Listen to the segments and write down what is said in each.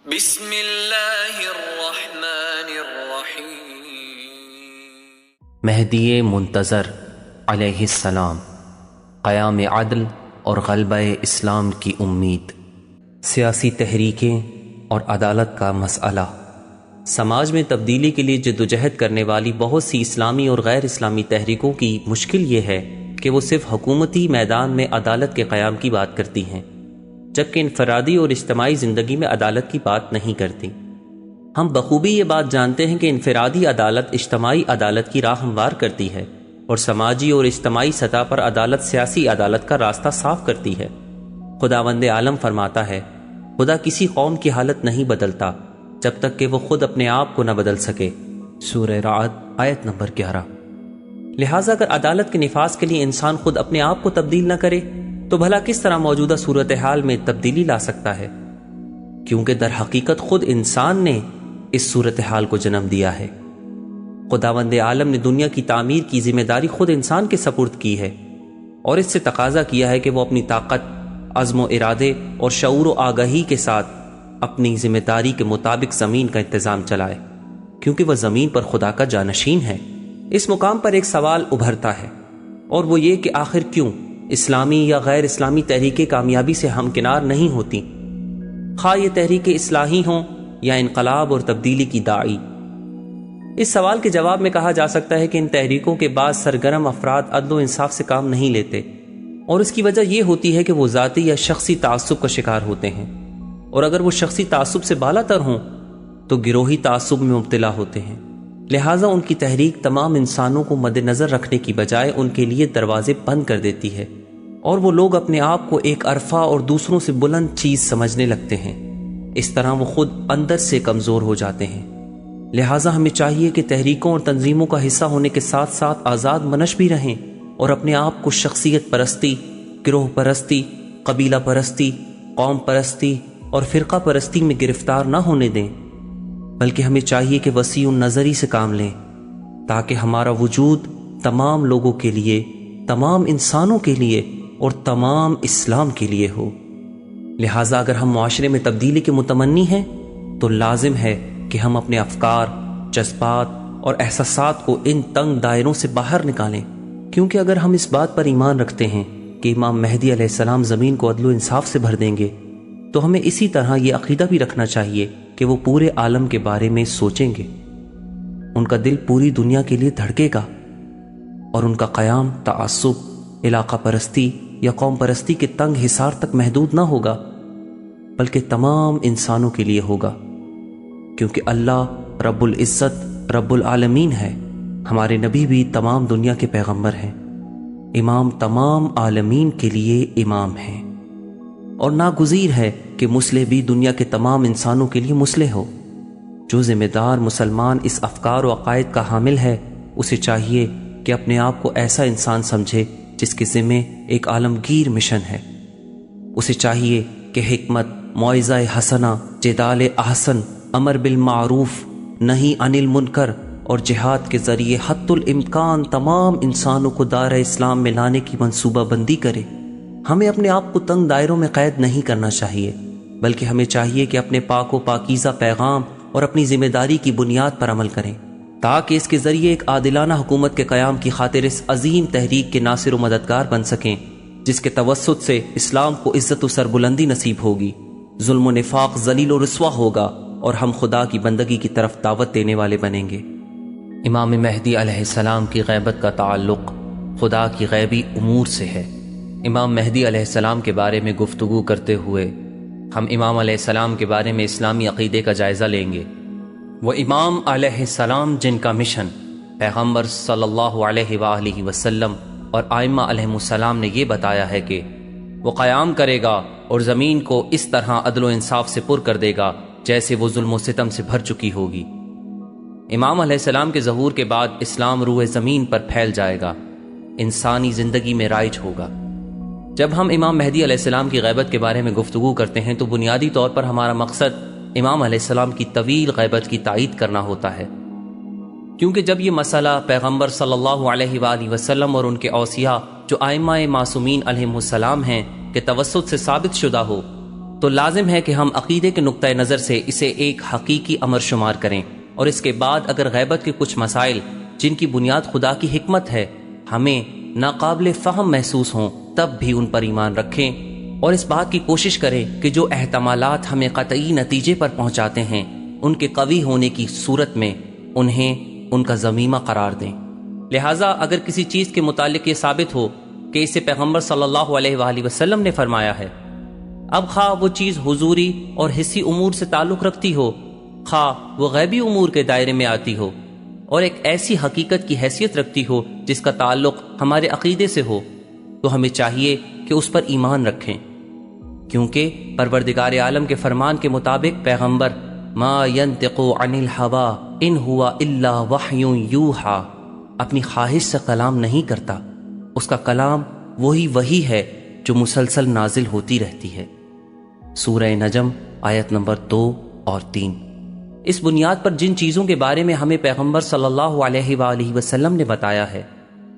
بسم اللہ الرحمن الرحیم۔ مہدی منتظر علیہ السلام، قیام عدل اور غلبہ اسلام کی امید، سیاسی تحریکیں اور عدالت کا مسئلہ۔ سماج میں تبدیلی کے لیے جدوجہد کرنے والی بہت سی اسلامی اور غیر اسلامی تحریکوں کی مشکل یہ ہے کہ وہ صرف حکومتی میدان میں عدالت کے قیام کی بات کرتی ہیں، جبکہ انفرادی اور اجتماعی زندگی میں عدالت کی بات نہیں کرتی۔ ہم بخوبی یہ بات جانتے ہیں کہ انفرادی عدالت اجتماعی عدالت کی راہ ہموار کرتی ہے، اور سماجی اور اجتماعی سطح پر عدالت سیاسی عدالت کا راستہ صاف کرتی ہے۔ خداوند عالم فرماتا ہے، خدا کسی قوم کی حالت نہیں بدلتا جب تک کہ وہ خود اپنے آپ کو نہ بدل سکے۔ سورہ رعد آیت نمبر 11۔ لہٰذا اگر عدالت کے نفاذ کے لیے انسان خود اپنے آپ کو تبدیل نہ کرے تو بھلا کس طرح موجودہ صورتحال میں تبدیلی لا سکتا ہے؟ کیونکہ در حقیقت خود انسان نے اس صورتحال کو جنم دیا ہے۔ خداوند عالم نے دنیا کی تعمیر کی ذمہ داری خود انسان کے سپرد کی ہے، اور اس سے تقاضا کیا ہے کہ وہ اپنی طاقت، عزم و ارادے اور شعور و آگاہی کے ساتھ اپنی ذمہ داری کے مطابق زمین کا انتظام چلائے، کیونکہ وہ زمین پر خدا کا جانشین ہے۔ اس مقام پر ایک سوال ابھرتا ہے، اور وہ یہ کہ آخر کیوں اسلامی یا غیر اسلامی تحریکیں کامیابی سے ہمکنار نہیں ہوتی، خواہ یہ تحریکیں اصلاحی ہوں یا انقلاب اور تبدیلی کی داعی؟ اس سوال کے جواب میں کہا جا سکتا ہے کہ ان تحریکوں کے بعض سرگرم افراد عدل و انصاف سے کام نہیں لیتے، اور اس کی وجہ یہ ہوتی ہے کہ وہ ذاتی یا شخصی تعصب کا شکار ہوتے ہیں، اور اگر وہ شخصی تعصب سے بالا تر ہوں تو گروہی تعصب میں مبتلا ہوتے ہیں۔ لہٰذا ان کی تحریک تمام انسانوں کو مد نظر رکھنے کی بجائے ان کے لیے دروازے بند کر دیتی ہے، اور وہ لوگ اپنے آپ کو ایک عرفہ اور دوسروں سے بلند چیز سمجھنے لگتے ہیں۔ اس طرح وہ خود اندر سے کمزور ہو جاتے ہیں۔ لہٰذا ہمیں چاہیے کہ تحریکوں اور تنظیموں کا حصہ ہونے کے ساتھ ساتھ آزاد منش بھی رہیں، اور اپنے آپ کو شخصیت پرستی، گروہ پرستی، قبیلہ پرستی، قوم پرستی اور فرقہ پرستی میں گرفتار نہ ہونے دیں، بلکہ ہمیں چاہیے کہ وسیع النظری سے کام لیں، تاکہ ہمارا وجود تمام لوگوں کے لیے، تمام انسانوں کے لیے اور تمام اسلام کے لیے ہو۔ لہٰذا اگر ہم معاشرے میں تبدیلی کے متمنی ہیں تو لازم ہے کہ ہم اپنے افکار، جذبات اور احساسات کو ان تنگ دائروں سے باہر نکالیں، کیونکہ اگر ہم اس بات پر ایمان رکھتے ہیں کہ امام مہدی علیہ السلام زمین کو عدل و انصاف سے بھر دیں گے، تو ہمیں اسی طرح یہ عقیدہ بھی رکھنا چاہیے کہ وہ پورے عالم کے بارے میں سوچیں گے، ان کا دل پوری دنیا کے لیے دھڑکے گا، اور ان کا قیام تعصب، علاقہ پرستی یا قوم پرستی کے تنگ حصار تک محدود نہ ہوگا، بلکہ تمام انسانوں کے لیے ہوگا، کیونکہ اللہ رب العزت رب العالمین ہے۔ ہمارے نبی بھی تمام دنیا کے پیغمبر ہیں، امام تمام عالمین کے لیے امام ہیں، اور ناگزیر ہے کہ مصلح بھی دنیا کے تمام انسانوں کے لیے مصلح ہو۔ جو ذمہ دار مسلمان اس افکار و عقائد کا حامل ہے، اسے چاہیے کہ اپنے آپ کو ایسا انسان سمجھے جس کے ذمہ ایک عالمگیر مشن ہے۔ اسے چاہیے کہ حکمت، موعظہ حسنہ، جدال احسن، امر بالمعروف، نہی عن المنکر اور جہاد کے ذریعے حتی الامکان تمام انسانوں کو دائرہ اسلام میں لانے کی منصوبہ بندی کرے۔ ہمیں اپنے آپ کو تنگ دائروں میں قید نہیں کرنا چاہیے، بلکہ ہمیں چاہیے کہ اپنے پاک و پاکیزہ پیغام اور اپنی ذمہ داری کی بنیاد پر عمل کریں، تاکہ اس کے ذریعے ایک عادلانہ حکومت کے قیام کی خاطر اس عظیم تحریک کے ناصر و مددگار بن سکیں، جس کے توسط سے اسلام کو عزت و سربلندی نصیب ہوگی، ظلم و نفاق ذلیل و رسوا ہوگا، اور ہم خدا کی بندگی کی طرف دعوت دینے والے بنیں گے۔ امام مہدی علیہ السلام کی غیبت کا تعلق خدا کی غیبی امور سے ہے۔ امام مہدی علیہ السلام کے بارے میں گفتگو کرتے ہوئے ہم امام علیہ السلام کے بارے میں اسلامی عقیدے کا جائزہ لیں گے۔ وہ امام علیہ السلام جن کا مشن پیغمبر صلی اللہ علیہ وآلہ وسلم اور ائمہ علیہم السلام نے یہ بتایا ہے کہ وہ قیام کرے گا اور زمین کو اس طرح عدل و انصاف سے پر کر دے گا جیسے وہ ظلم و ستم سے بھر چکی ہوگی۔ امام علیہ السلام کے ظہور کے بعد اسلام روئے زمین پر پھیل جائے گا، انسانی زندگی میں رائج ہوگا۔ جب ہم امام مہدی علیہ السلام کی غیبت کے بارے میں گفتگو کرتے ہیں تو بنیادی طور پر ہمارا مقصد امام علیہ السلام کی طویل غیبت کی تائید کرنا ہوتا ہے، کیونکہ جب یہ مسئلہ پیغمبر صلی اللہ علیہ وآلہ وسلم اور ان کے اوصیاء جو ائمہ معصومین علیہم السلام ہیں کے توسط سے ثابت شدہ ہو تو لازم ہے کہ ہم عقیدے کے نقطۂ نظر سے اسے ایک حقیقی امر شمار کریں، اور اس کے بعد اگر غیبت کے کچھ مسائل جن کی بنیاد خدا کی حکمت ہے ہمیں ناقابل فہم محسوس ہوں تب بھی ان پر ایمان رکھیں، اور اس بات کی کوشش کریں کہ جو احتمالات ہمیں قطعی نتیجے پر پہنچاتے ہیں ان کے قوی ہونے کی صورت میں انہیں ان کا ضمیمہ قرار دیں۔ لہٰذا اگر کسی چیز کے متعلق یہ ثابت ہو کہ اسے پیغمبر صلی اللہ علیہ وآلہ وسلم نے فرمایا ہے، اب خواہ وہ چیز حضوری اور حسی امور سے تعلق رکھتی ہو، خواہ وہ غیبی امور کے دائرے میں آتی ہو، اور ایک ایسی حقیقت کی حیثیت رکھتی ہو جس کا تعلق ہمارے عقیدے سے ہو، تو ہمیں چاہیے کہ اس پر ایمان رکھیں، کیونکہ پروردگار عالم کے فرمان کے مطابق پیغمبر ما ينطق عن الهوى ان هو الا وحی یوحی اپنی خواہش سے کلام نہیں کرتا، اس کا کلام وہی ہے جو مسلسل نازل ہوتی رہتی ہے۔ سورہ نجم آیت نمبر 2 اور 3۔ اس بنیاد پر جن چیزوں کے بارے میں ہمیں پیغمبر صلی اللہ علیہ وآلہ وسلم نے بتایا ہے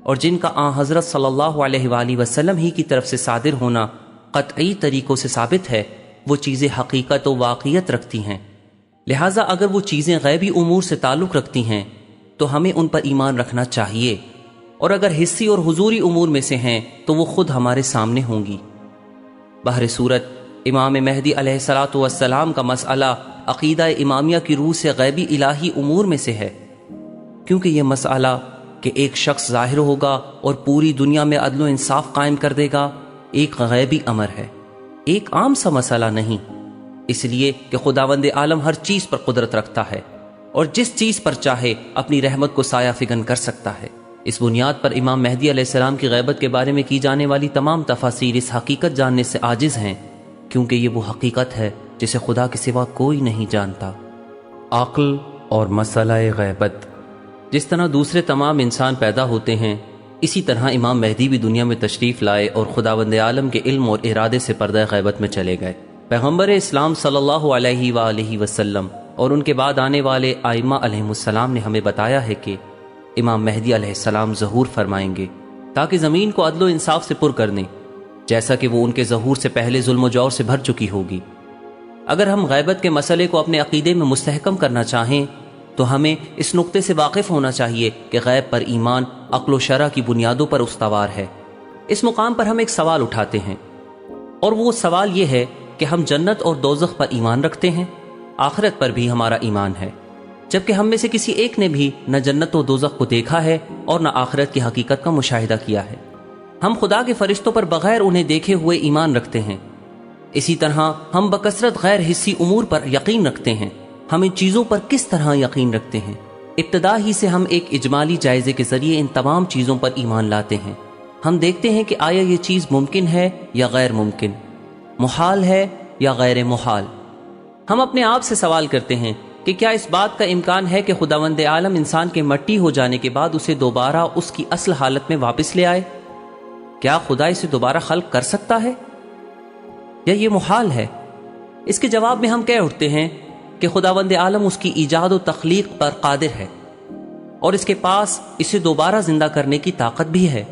اور جن کا آن حضرت صلی اللہ علیہ وآلہ وسلم ہی کی طرف سے صادر ہونا قطعی طریقوں سے ثابت ہے، وہ چیزیں حقیقت و واقعیت رکھتی ہیں۔ لہٰذا اگر وہ چیزیں غیبی امور سے تعلق رکھتی ہیں تو ہمیں ان پر ایمان رکھنا چاہیے، اور اگر حسی اور حضوری امور میں سے ہیں تو وہ خود ہمارے سامنے ہوں گی۔ بہر صورت امام مہدی علیہ الصلاۃ والسلام کا مسئلہ عقیدہ امامیہ کی روح سے غیبی الہی امور میں سے ہے، کیونکہ یہ مسئلہ کہ ایک شخص ظاہر ہوگا اور پوری دنیا میں عدل و انصاف قائم کر دے گا ایک غیبی امر ہے، ایک عام سا مسئلہ نہیں، اس لیے کہ خداوند عالم ہر چیز پر قدرت رکھتا ہے اور جس چیز پر چاہے اپنی رحمت کو سایہ فگن کر سکتا ہے۔ اس بنیاد پر امام مہدی علیہ السلام کی غیبت کے بارے میں کی جانے والی تمام تفاسیر اس حقیقت جاننے سے عاجز ہیں، کیونکہ یہ وہ حقیقت ہے جسے خدا کے سوا کوئی نہیں جانتا۔ عقل اور مسئلہ غیبت۔ جس طرح دوسرے تمام انسان پیدا ہوتے ہیں، اسی طرح امام مہدی بھی دنیا میں تشریف لائے اور خداوند عالم کے علم اور ارادے سے پردہ غیبت میں چلے گئے۔ پیغمبر اسلام صلی اللہ علیہ وآلہ وسلم اور ان کے بعد آنے والے ائمہ علیہم السلام نے ہمیں بتایا ہے کہ امام مہدی علیہ السلام ظہور فرمائیں گے تاکہ زمین کو عدل و انصاف سے پر کر دیں، جیسا کہ وہ ان کے ظہور سے پہلے ظلم و جور سے بھر چکی ہوگی۔ اگر ہم غیبت کے مسئلے کو اپنے عقیدے میں مستحکم کرنا چاہیں تو ہمیں اس نقطے سے واقف ہونا چاہیے کہ غیب پر ایمان عقل و شرع کی بنیادوں پر استوار ہے۔ اس مقام پر ہم ایک سوال اٹھاتے ہیں، اور وہ سوال یہ ہے کہ ہم جنت اور دوزخ پر ایمان رکھتے ہیں، آخرت پر بھی ہمارا ایمان ہے، جبکہ ہم میں سے کسی ایک نے بھی نہ جنت و دوزخ کو دیکھا ہے اور نہ آخرت کی حقیقت کا مشاہدہ کیا ہے۔ ہم خدا کے فرشتوں پر بغیر انہیں دیکھے ہوئے ایمان رکھتے ہیں۔ اسی طرح ہم بکثرت غیر حسی امور پر یقین رکھتے ہیں۔ ہم ان چیزوں پر کس طرح یقین رکھتے ہیں؟ ابتدا ہی سے ہم ایک اجمالی جائزے کے ذریعے ان تمام چیزوں پر ایمان لاتے ہیں۔ ہم دیکھتے ہیں کہ آیا یہ چیز ممکن ہے یا غیر ممکن، محال ہے یا غیر محال۔ ہم اپنے آپ سے سوال کرتے ہیں کہ کیا اس بات کا امکان ہے کہ خداوند عالم انسان کے مٹی ہو جانے کے بعد اسے دوبارہ اس کی اصل حالت میں واپس لے آئے؟ کیا خدا اسے دوبارہ خلق کر سکتا ہے یا یہ محال ہے؟ اس کے جواب میں ہم کہہ اٹھتے ہیں کہ خداوند عالم اس کی ایجاد و تخلیق پر قادر ہے اور اس کے پاس اسے دوبارہ زندہ کرنے کی طاقت بھی ہے۔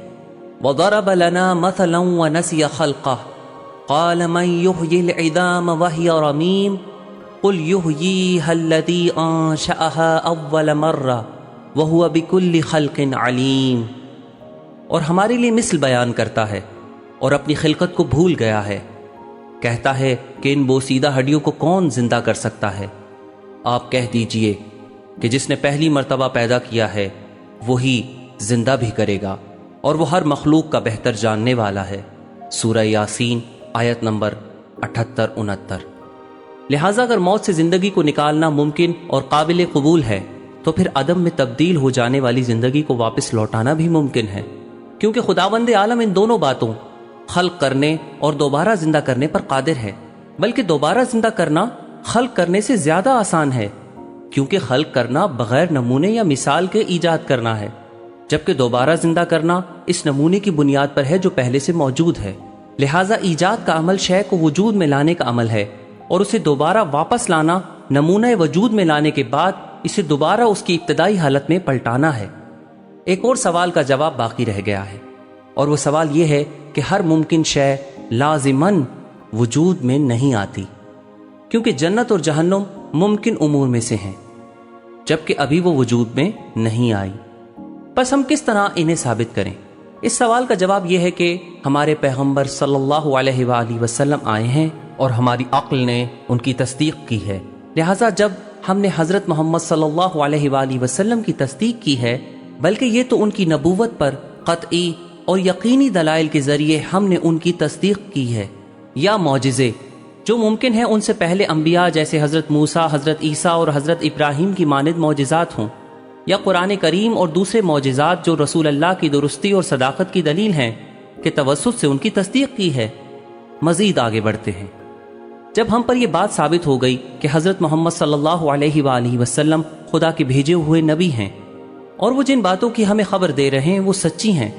وَضَرَبَ لَنَا مَثَلًا وَنَسِيَ خَلْقَهُ قَالَ مَن يُحْيِي الْعِظَامَ وَهِيَ رَمِيمٌ قُلْ يُحْيِيهَا الَّذِي أَنشَأَهَا أَوَّلَ مَرَّةٍ وَهُوَ بِكُلِّ خَلْقٍ عَلِيمٌ۔ اور ہمارے لیے مثل بیان کرتا ہے اور اپنی خلقت کو بھول گیا ہے، کہتا ہے کہ ان بوسیدہ ہڈیوں کو کون زندہ کر سکتا ہے؟ آپ کہہ دیجئے کہ جس نے پہلی مرتبہ پیدا کیا ہے وہی زندہ بھی کرے گا، اور وہ ہر مخلوق کا بہتر جاننے والا ہے۔ سورہ یاسین آیت نمبر 78-69۔ لہٰذا اگر موت سے زندگی کو نکالنا ممکن اور قابل قبول ہے تو پھر عدم میں تبدیل ہو جانے والی زندگی کو واپس لوٹانا بھی ممکن ہے، کیونکہ خداوند عالم ان دونوں باتوں خلق کرنے اور دوبارہ زندہ کرنے پر قادر ہے۔ بلکہ دوبارہ زندہ کرنا خلق کرنے سے زیادہ آسان ہے، کیونکہ خلق کرنا بغیر نمونے یا مثال کے ایجاد کرنا ہے، جبکہ دوبارہ زندہ کرنا اس نمونے کی بنیاد پر ہے جو پہلے سے موجود ہے۔ لہٰذا ایجاد کا عمل شے کو وجود میں لانے کا عمل ہے، اور اسے دوبارہ واپس لانا نمونہ وجود میں لانے کے بعد اسے دوبارہ اس کی ابتدائی حالت میں پلٹانا ہے۔ ایک اور سوال کا جواب باقی رہ گیا ہے، اور وہ سوال یہ ہے کہ ہر ممکن شے لازماً وجود میں نہیں آتی، کیونکہ جنت اور جہنم ممکن امور میں سے ہیں، جبکہ ابھی وہ وجود میں نہیں آئی۔ بس ہم کس طرح انہیں ثابت کریں؟ اس سوال کا جواب یہ ہے کہ ہمارے پیغمبر صلی اللہ علیہ وآلہ وسلم آئے ہیں اور ہماری عقل نے ان کی تصدیق کی ہے، لہٰذا جب ہم نے حضرت محمد صلی اللہ علیہ وآلہ وسلم کی تصدیق کی ہے، بلکہ یہ تو ان کی نبوت پر قطعی اور یقینی دلائل کے ذریعے ہم نے ان کی تصدیق کی ہے، یا معجزے جو ممکن ہے ان سے پہلے انبیاء جیسے حضرت موسیٰ، حضرت عیسیٰ اور حضرت ابراہیم کی مانند معجزات ہوں، یا قرآن کریم اور دوسرے معجزات جو رسول اللہ کی درستی اور صداقت کی دلیل ہیں کے توسط سے ان کی تصدیق کی ہے۔ مزید آگے بڑھتے ہیں۔ جب ہم پر یہ بات ثابت ہو گئی کہ حضرت محمد صلی اللہ علیہ وآلہ وسلم خدا کے بھیجے ہوئے نبی ہیں اور وہ جن باتوں کی ہمیں خبر دے رہے ہیں وہ سچی ہیں،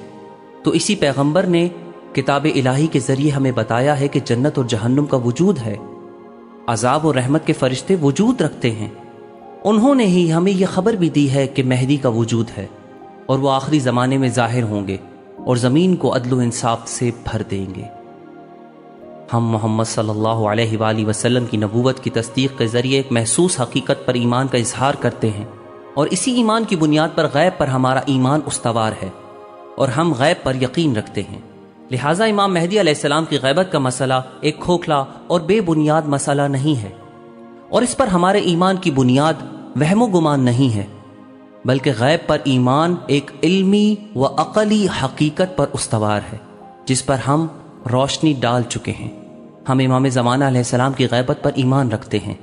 تو اسی پیغمبر نے کتاب الہی کے ذریعے ہمیں بتایا ہے کہ جنت اور جہنم کا وجود ہے، عذاب اور رحمت کے فرشتے وجود رکھتے ہیں۔ انہوں نے ہی ہمیں یہ خبر بھی دی ہے کہ مہدی کا وجود ہے اور وہ آخری زمانے میں ظاہر ہوں گے اور زمین کو عدل و انصاف سے بھر دیں گے۔ ہم محمد صلی اللہ علیہ وآلہ وسلم کی نبوت کی تصدیق کے ذریعے ایک محسوس حقیقت پر ایمان کا اظہار کرتے ہیں، اور اسی ایمان کی بنیاد پر غیب پر ہمارا ایمان استوار ہے اور ہم غیب پر یقین رکھتے ہیں۔ لہٰذا امام مہدی علیہ السلام کی غیبت کا مسئلہ ایک کھوکھلا اور بے بنیاد مسئلہ نہیں ہے، اور اس پر ہمارے ایمان کی بنیاد وہم و گمان نہیں ہے، بلکہ غیب پر ایمان ایک علمی و عقلی حقیقت پر استوار ہے جس پر ہم روشنی ڈال چکے ہیں۔ ہم امام زمانہ علیہ السلام کی غیبت پر ایمان رکھتے ہیں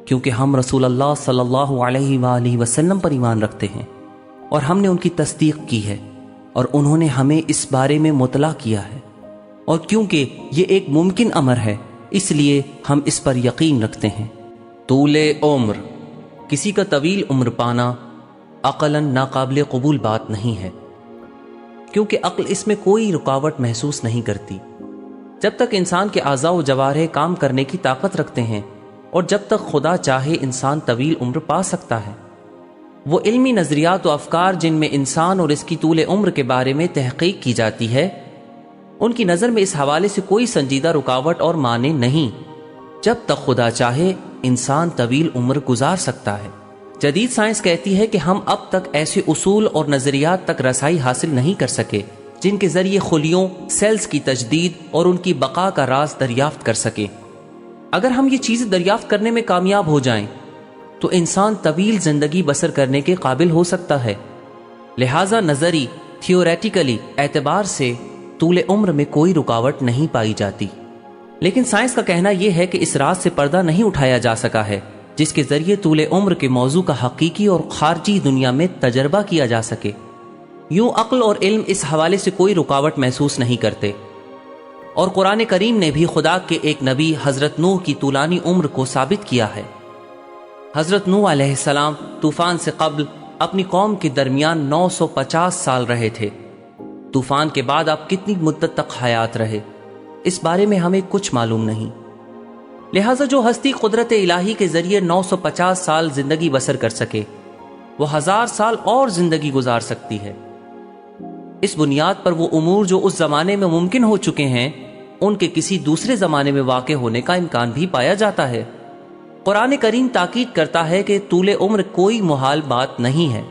کیونکہ ہم رسول اللہ صلی اللہ علیہ وآلہ وسلم پر ایمان رکھتے ہیں اور ہم نے ان کی تصدیق کی ہے اور انہوں نے ہمیں اس بارے میں مطلع کیا ہے، اور کیونکہ یہ ایک ممکن امر ہے اس لیے ہم اس پر یقین رکھتے ہیں۔ طول عمر، کسی کا طویل عمر پانا عقلاً ناقابل قبول بات نہیں ہے، کیونکہ عقل اس میں کوئی رکاوٹ محسوس نہیں کرتی۔ جب تک انسان کے اعضاء و جوارح کام کرنے کی طاقت رکھتے ہیں اور جب تک خدا چاہے انسان طویل عمر پا سکتا ہے۔ وہ علمی نظریات و افکار جن میں انسان اور اس کی طول عمر کے بارے میں تحقیق کی جاتی ہے، ان کی نظر میں اس حوالے سے کوئی سنجیدہ رکاوٹ اور معنی نہیں۔ جب تک خدا چاہے انسان طویل عمر گزار سکتا ہے۔ جدید سائنس کہتی ہے کہ ہم اب تک ایسے اصول اور نظریات تک رسائی حاصل نہیں کر سکے جن کے ذریعے خلیوں، سیلز کی تجدید اور ان کی بقا کا راز دریافت کر سکے۔ اگر ہم یہ چیزیں دریافت کرنے میں کامیاب ہو جائیں تو انسان طویل زندگی بسر کرنے کے قابل ہو سکتا ہے۔ لہٰذا نظری، تھیوریٹیکلی اعتبار سے طول عمر میں کوئی رکاوٹ نہیں پائی جاتی، لیکن سائنس کا کہنا یہ ہے کہ اس راز سے پردہ نہیں اٹھایا جا سکا ہے جس کے ذریعے طول عمر کے موضوع کا حقیقی اور خارجی دنیا میں تجربہ کیا جا سکے۔ یوں عقل اور علم اس حوالے سے کوئی رکاوٹ محسوس نہیں کرتے، اور قرآن کریم نے بھی خدا کے ایک نبی حضرت نوح کی طولانی عمر کو ثابت کیا ہے۔ حضرت نوح علیہ السلام طوفان سے قبل اپنی قوم کے درمیان 950 سال رہے تھے۔ طوفان کے بعد آپ کتنی مدت تک حیات رہے اس بارے میں ہمیں کچھ معلوم نہیں، لہٰذا جو ہستی قدرت الہی کے ذریعے 950 سال زندگی بسر کر سکے وہ 1000 سال اور زندگی گزار سکتی ہے۔ اس بنیاد پر وہ امور جو اس زمانے میں ممکن ہو چکے ہیں ان کے کسی دوسرے زمانے میں واقع ہونے کا امکان بھی پایا جاتا ہے۔ قرآن کریم تاکید کرتا ہے کہ طول عمر کوئی محال بات نہیں ہے،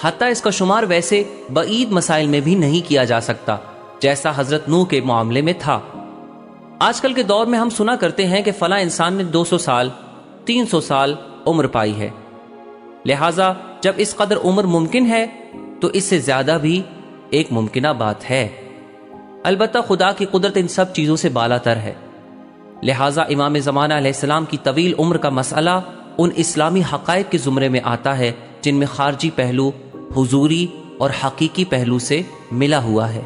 حتیٰ اس کا شمار ویسے بعید مسائل میں بھی نہیں کیا جا سکتا جیسا حضرت نوح کے معاملے میں تھا۔ آج کل کے دور میں ہم سنا کرتے ہیں کہ فلاں انسان نے 200 سال 300 سال عمر پائی ہے، لہٰذا جب اس قدر عمر ممکن ہے تو اس سے زیادہ بھی ایک ممکنہ بات ہے۔ البتہ خدا کی قدرت ان سب چیزوں سے بالا تر ہے، لہٰذا امام زمانہ علیہ السلام کی طویل عمر کا مسئلہ ان اسلامی حقائق کے زمرے میں آتا ہے جن میں خارجی پہلو حضوری اور حقیقی پہلو سے ملا ہوا ہے۔